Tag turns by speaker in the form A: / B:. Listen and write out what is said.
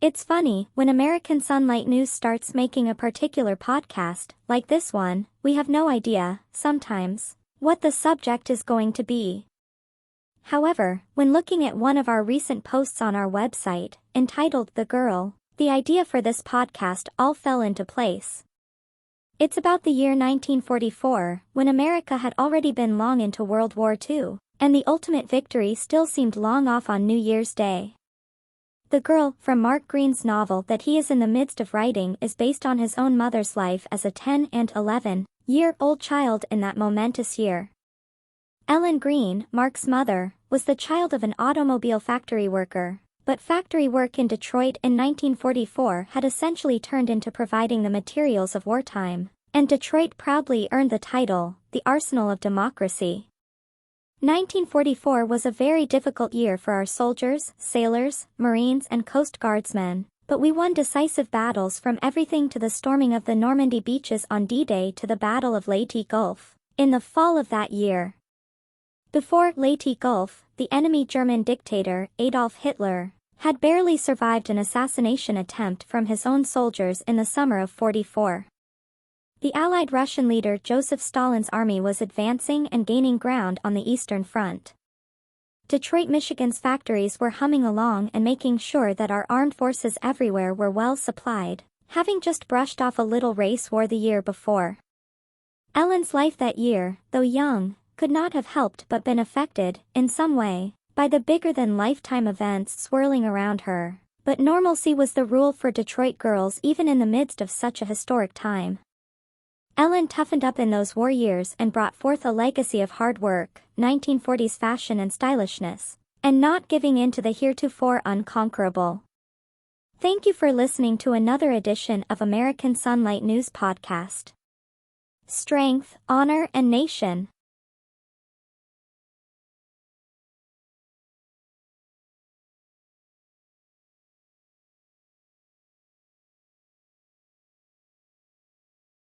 A: It's funny, when American Sunlight News starts making a particular podcast, like this one, we have no idea, sometimes, what the subject is going to be. However, when looking at one of our recent posts on our website, entitled The Girl, the idea for this podcast all fell into place. It's about the year 1944, when America had already been long into World War II, and the ultimate victory still seemed long off on New Year's Day. The Girl, from Mark Greene's novel that he is in the midst of writing, is based on his own mother's life as a 10- and 11-year-old child in that momentous year. Ellen Greene, Mark's mother, was the child of an automobile factory worker, but factory work in Detroit in 1944 had essentially turned into providing the materials of wartime, and Detroit proudly earned the title, the Arsenal of Democracy. 1944 was a very difficult year for our soldiers, sailors, Marines and Coast Guardsmen, but we won decisive battles from everything to the storming of the Normandy beaches on D-Day to the Battle of Leyte Gulf, in the fall of that year. Before Leyte Gulf, the enemy German dictator, Adolf Hitler, had barely survived an assassination attempt from his own soldiers in the summer of '44. The Allied Russian leader Joseph Stalin's army was advancing and gaining ground on the Eastern Front. Detroit, Michigan's factories were humming along and making sure that our armed forces everywhere were well supplied, having just brushed off a little race war the year before. Ellen's life that year, though young, could not have helped but been affected, in some way, by the bigger-than-lifetime events swirling around her, but normalcy was the rule for Detroit girls even in the midst of such a historic time. Ellen toughened up in those war years and brought forth a legacy of hard work, 1940s fashion and stylishness, and not giving in to the heretofore unconquerable. Thank you for listening to another edition of American Sunlight News Podcast. Strength, Honor and Nation.